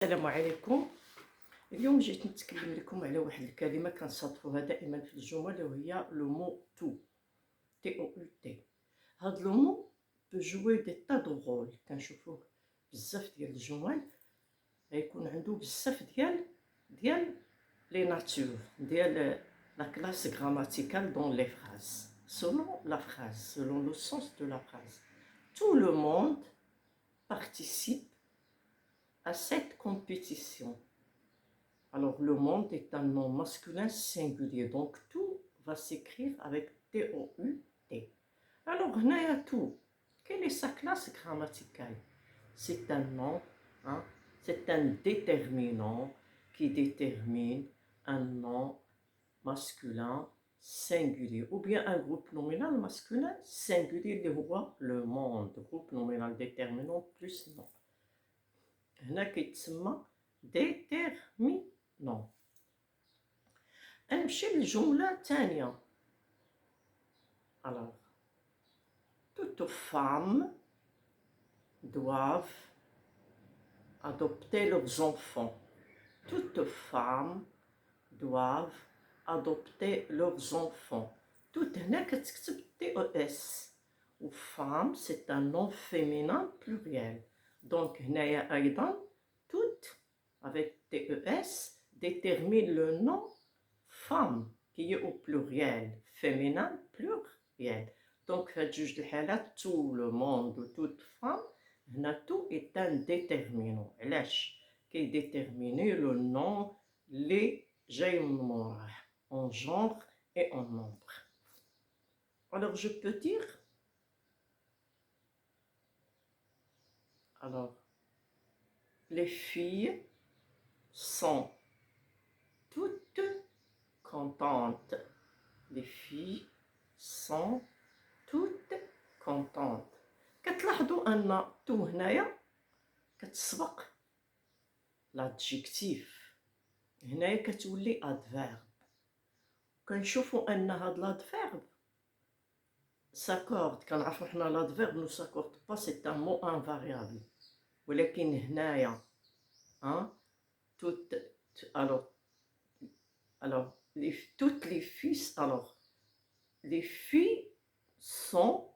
السلام عليكم. اليوم جيت نتكلم لكم على واحد الكلمة كنصادفوها دائما في الجمل وهي لو مو تو تي او تي. هاد لو مو بو جوي دي تا دو رول، كنشوفوه بزاف ديال الجمل غيكون عنده بزاف ديال لي ناتور ديال لا كلاس غراماتيكال دون لي فراز selon la phrase, selon le sens de la phrase. Tout le monde participe à cette compétition. Alors, le monde est un nom masculin singulier, donc tout va s'écrire avec T-O-U-T. Alors, هنايا tout, quelle est sa classe grammaticale? C'est un nom, hein, c'est un déterminant qui détermine un nom masculin singulier, ou bien un groupe nominal masculin singulier اللي هو le monde, groupe nominal déterminant plus nom. هنا كيتسمى déterminant. نمشي للجملة الثانية. Alors, toutes femmes doivent adopter leurs enfants. Toutes femmes doivent adopter leurs enfants. Toutes هنا كتكتب TES. و femme c'est un nom féminin pluriel. Donc هنايا أيضا toutes avec TES détermine le nom femme qui est au pluriel, féminin pluriel. Donc في هاد جوج الحالات tout le monde و toute femme هنا tout est un déterminant. علاش؟ كيديتيرميني le nom اللي جاي من موراه en genre et en nombre. Alors je peux dire, alors les filles sont toutes contentes. Les filles sont toutes contentes. كتلاحظوا أن تو هنايا كتسبق l'adjectif. هنايا كتولي adverbe. كنشوفوا أن هاد l'adverbe s'accorde. كنعرفوا حنا l'adverbe ne s'accorde pas, c'est un mot invariable. ولكن هنايا hein, toutes, alors toutes les filles, alors les filles sont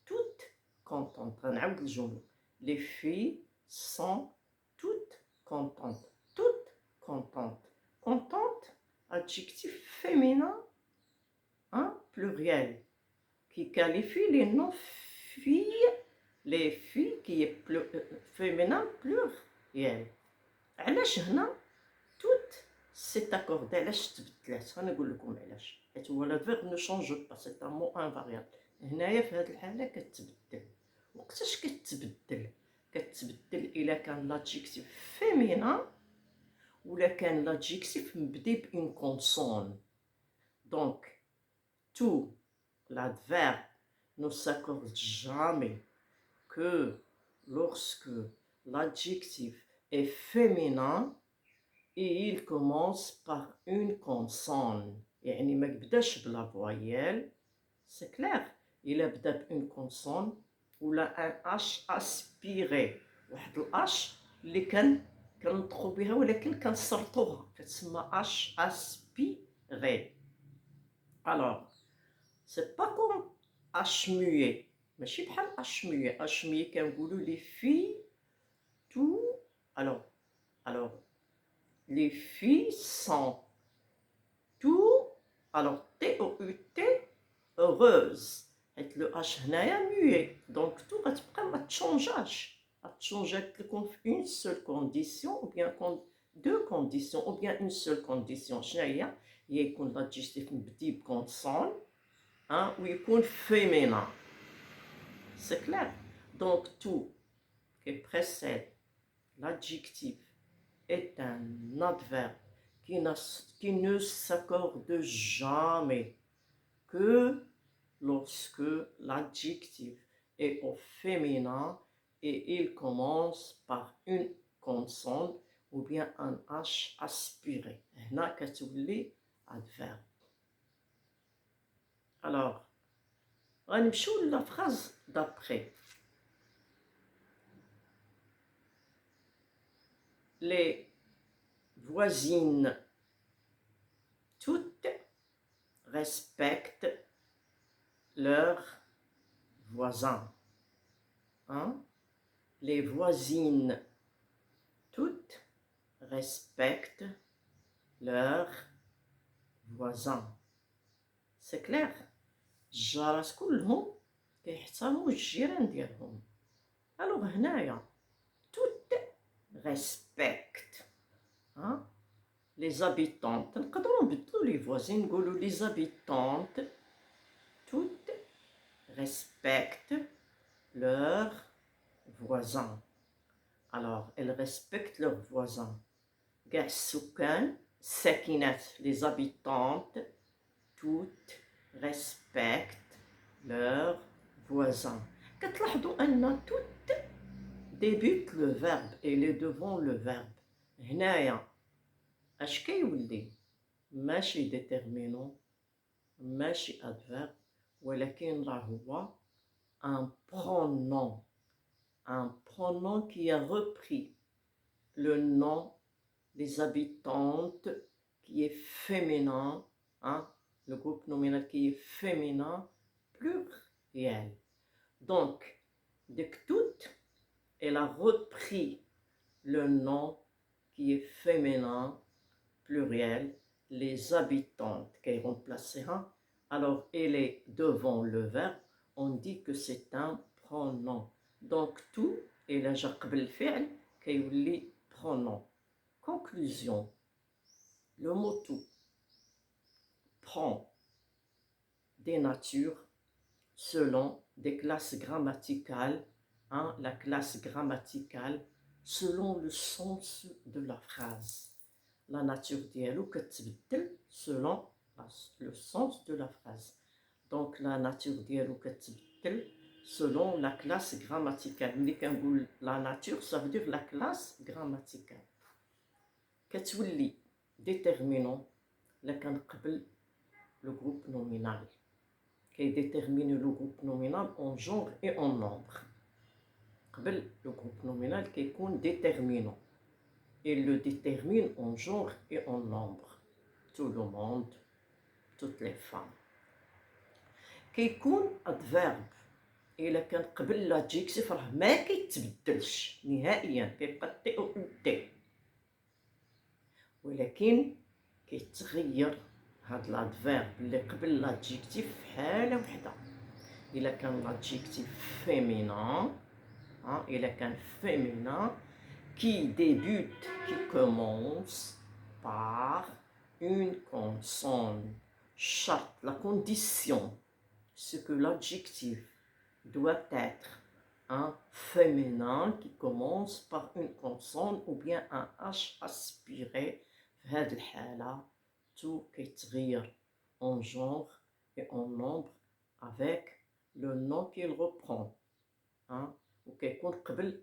toutes contentes. غنعاود الجملة. Les filles sont toutes contentes. Toutes contentes. Contente, adjectif féminin, hein, pluriel, qui qualifie les non-filles, les filles qui est féminin pluriel. علاش هنا toutes c'est accordé؟ علاش تبدلات؟ غنقول لكم علاش. حيت هو الفيرب نو شونج با، سي ان مو انفاريابل. هنايا في هاد الحالة كتبدل. وقتاش كتبدل؟ كتبدل إلا كان لادجيكتيف فيمينا ولا كان l'adjectif مبدي بإن consonne. Donc, tout l'adverbe ne s'accorde jamais que lorsque l'adjectif est féminin et il commence par une consonne. يعني ما بداش بلا voyelle. C'est clair. إلا بدا بإن consonne ولا ان H aspiré. واحد الأش اللي كنطقو بها ولكن كنسرطوها كتسمى H aspiré. Alors, c'est pas comme H muet. ماشي بحال H muet. H muet كنقولو les filles tout. Alors les filles sont tout, alors T-O-U-T, heureuses. حيت لو H هنايا muet. Donc tout غتبقى ما تشونجاش. غتشونجا لكم في une seule condition ou bien deux conditions ou bien une seule condition. شنو هي؟ هي يكون l'adjectif مبدي بكونسون ويكون féminin. C'est clair. Donc tout qui précède l'adjectif est un adverbe qui ne s'accorde jamais que lorsque l'adjectif est au féminin et il commence par une consonne ou bien un H aspiré. هنا كتولي adverbe. Alors, غنمشيو la phrase d'après. les voisines toutes respectent leurs voisins. Hein? Les voisines toutes respectent leurs voisins. C'est clair. الجارات كلهم كيحترموا الجيران ديالهم. الوغ هنايا tout respecte. Hein? Les habitantes نقدروا نبدلوا les voisines نقولوا les habitantes toutes respectent leurs voisins. Alors elles respectent leurs voisins. كاع السكان الساكنات les habitantes toutes respectent leurs voisins. كتلاحظوا أن tout débute le verbe et il est devant le verbe. هنايا اش كيولي؟ ماشي déterminant ماشي adverbe ولكن راه هو un pronom qui a repris le nom des habitantes qui est féminin, hein, le groupe nominal qui est féminin pluriel. Donc, dès que toute, elle a repris le nom qui est féminin pluriel, les habitantes qui est remplacé un. Alors, elle est devant le verbe, on dit que c'est un pronom. Donc, tout, elle a déjà قبل الفعل كيولي pronom. Conclusion. Le mot tout prend des natures selon des classes grammaticales, hein, la classe grammaticale selon le sens de la phrase. La nature ديالو كتبدل selon le sens de la phrase. Donc la nature ديالو كتبدل selon la classe grammaticale. ملي كنقول la nature, ça veut dire la classe grammaticale. كتولي déterminant إلا كان قبل le groupe nominal. Qui détermine le groupe nominal en genre et en nombre. قبل le groupe nominal qui est déterminant. Il le détermine en genre et en nombre. Tout le monde, toutes les femmes. كيكون adverbe إلا كان قبل l'adjectif راه ما كيتبدلش نهائيا كيبقى تي أو تي ولكن كيتغير هاد l'adverbe اللي قبل l'adjectif في حالة وحدة. إلا كان l'adjectif féminin إلا كان féminin qui débute, qui commence par une consonne. Charte, la condition, c'est que l'adjectif doit être un féminin qui commence par une consonne ou bien un H aspiré. في هذه الحالة tout كيتغير en genre et en nombre avec le nom qu'il reprend. وكيكون قبل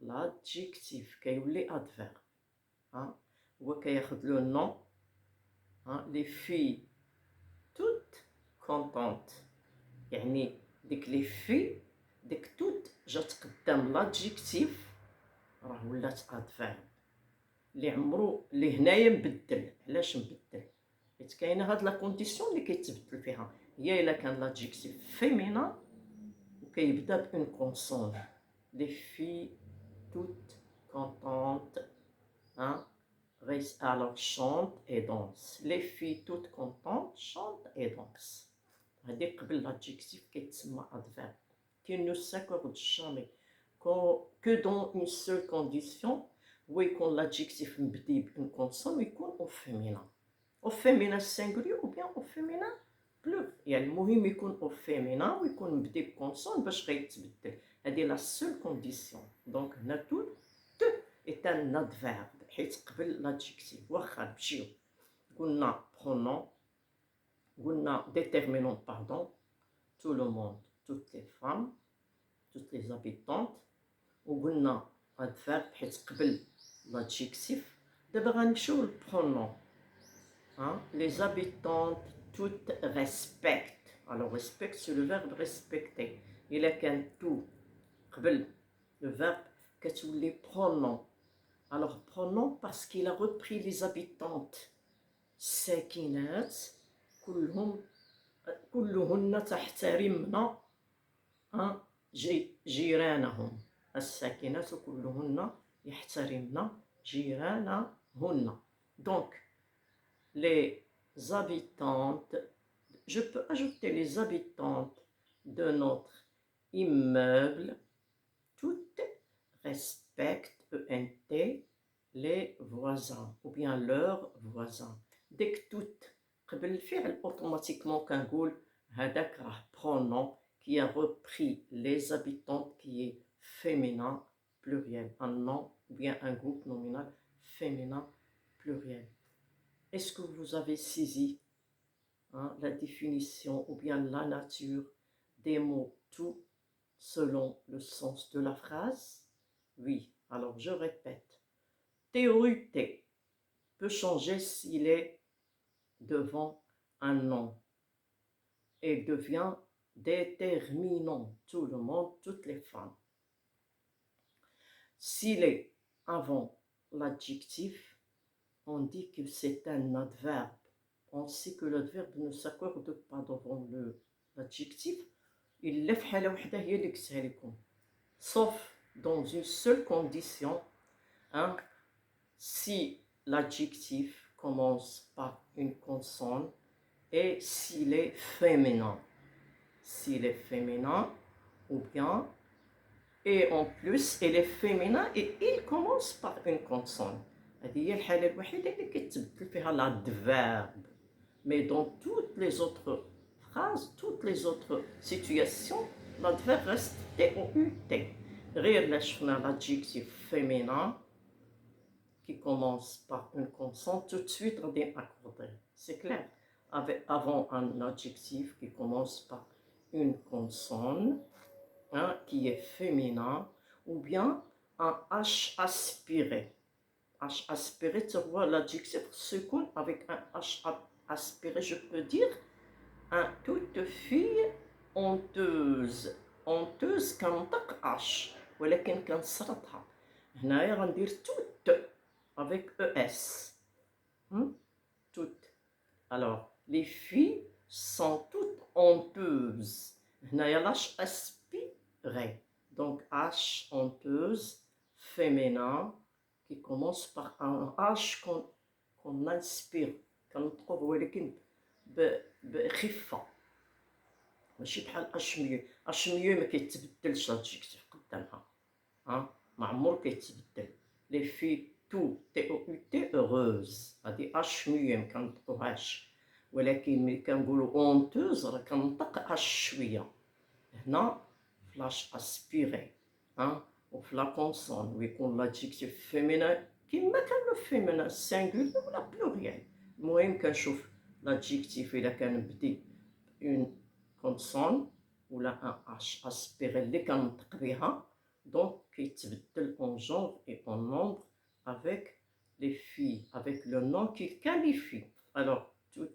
l'adjectif كيولي adverbe. هو كياخد le nom. Les filles toutes contentes. يعني ديك les filles ديك toutes جات قدام l'adjectif راه ولات adverbe. اللي عمرو اللي هنايا مبدل. علاش مبدل؟ حيت كاينه هاد لا كونديسيون اللي كيتبدل فيها هي الا كان l'adjectif féminin وكيبدا بون كونسون. les filles toutes contentes, alors chantent et dansent. Les filles toutes contentes chantent et dansent. هذه قبل l'adjectif كيتسمى adverbe qui ne s'accorde jamais que dans une seule condition où يكون l'adjectif مبدي بune consonne ويكون au féminin. au féminin singulier ou bien au féminin pluriel. يعني المهم يكون au féminin ويكون مبدي بكونسون باش غيتبدل. هذه la seule condition. Donc هنا tout est un adverbe حيت قبل l'adjectif. واخا نمشيو قلنا pronom قلنا déterminant pardon, tout le monde, toutes les femmes, toutes les habitantes. وقلنا adverbe حيت قبل l'adjectif. دابا غنمشيو للpronom. Les habitantes toutes respectent. Alors respecte c'est le verbe respecter. إلا كان tout قبل le verbe كتولي pronom Alors prenons parce qu'il a repris les habitantes ساكنات كلهن تحترمن جيرانهم. الساكنات كلهن يحترمن جيرانهن. Donc, les habitantes, je peux ajouter les habitantes de notre immeuble, toutes respectent ENT les voisins ou bien leurs voisins. Dès que toutes قبل الفعل automatiquement كنقول هذاك راه pronom qui a repris les habitantes qui est féminin pluriel, un nom ou bien un groupe nominal féminin pluriel. Est-ce que vous avez saisi la définition ou bien la nature des mots tout selon le sens de la phrase? Oui, alors je répète. Théorité peut changer s'il est devant un nom et devient déterminant. Tout le monde, toutes les femmes. S'il est avant l'adjectif, on dit que c'est un adverbe. On sait que l'adverbe ne s'accorde pas devant l'adjectif. Il lève حالة وحدة هي اللي قلتها لكم. Sauf dans une seule condition, si l'adjectif commence par une consonne et s'il est féminin. S'il est féminin, ou bien, et en plus, il est féminin et il commence par une consonne. هذه هي الحالة الوحيدة اللي كتبدل فيها l'adverbe. Mais dans toutes les autres phrases, toutes les autres situations, l'adverbe reste T-O-U-T. غير لا شفنا l'adjectif féminin qui commence par une consonne, tout de suite غادي accorder. C'est clair. Avant un adjectif qui commence par une consonne, qui est féminin, ou bien un H aspiré. H aspiré, tu vois l'adjectif seconde avec un H aspiré, je peux dire toute fille honteuse. honteuse كنطق H ولكن كنصرتها. هنايا غندير toute avec ES. Toutes. Alors, les filles sont toutes honteuses. هنايا H aspiré. Donc H honteuse, féminin, qui commence par un H qu'on inspire, كنطقوه ولكن بخفة. ماشي بحال اشميو. اشميو ما كيتبدلش l'adjectif قدامها. ما عمرو كيتبدل. Les filles tout T-O-U-T heureuse. هادي اشميو ما كنطقوهاش. ولكن ملي كنقولوا honteuse راه كنطق اش شويه. هنا فلاش اسبيري وفي لا كونسون ويكون لادجيكتيف فيمينان كيما كان لو فيمينان سينغولير ولا بلوريال. المهم كنشوف لادجيكتيف الا كان بدي اون كونسون ولا ان اش اسبيري اللي كنطق بها دونك كيتبدل اون جونغ اي اون نومبر avec les filles, avec le nom qui qualifie. Alors, tout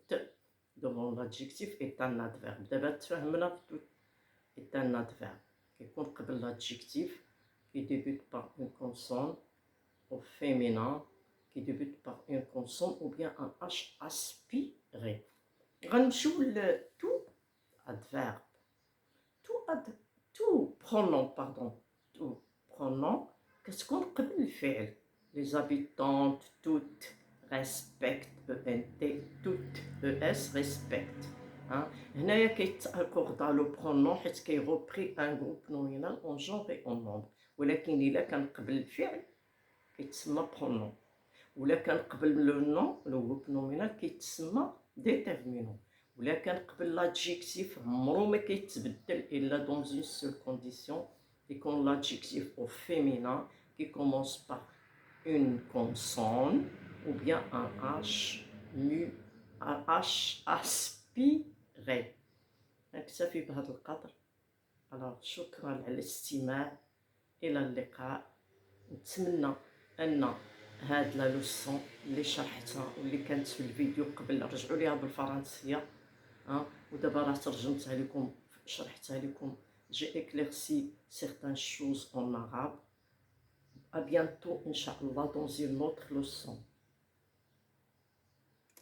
devant l'adjectif est un adverbe. دابا تفهمنا tout est un adverbe. كيكون قبل l'adjectif qui débute par une consonne au féminin qui débute par une consonne ou bien un H aspiré. غنمشيو ل tout adverbe. tout pronom, pardon. tout pronom كتكون قبل الفعل. Les habitantes toutes respectent ENT toutes ES respectent. هنايا كيتاكوردا لو برونون حيت كيغوبري ان جروب نومينال اون جونغ اي اون نومبر. ولكن الا كان قبل الفعل كيتسمى برونون، ولا كان قبل لو نون لو جروب نومينال كيتسمى ديتيرمينون. ولا كان قبل لادجيكتيف عمرو ما كيتبدل الا دون اون سول كونديسيون يكون لادجيكتيف او فيمينان qui commence par une consonne ou bien un H aspiré. نكتفي بهذا القدر. شكرا على الاستماع، إلى اللقاء. نتمنى أن هاد لا لوسون اللي شرحتها واللي كانت في الفيديو قبل رجعوا ليها بالفرنسية ودابا راه ترجمتها لكم شرحتها لكم. J'ai éclairci certaines choses en arabe À bientôt, Inch'Allah, dans une autre leçon.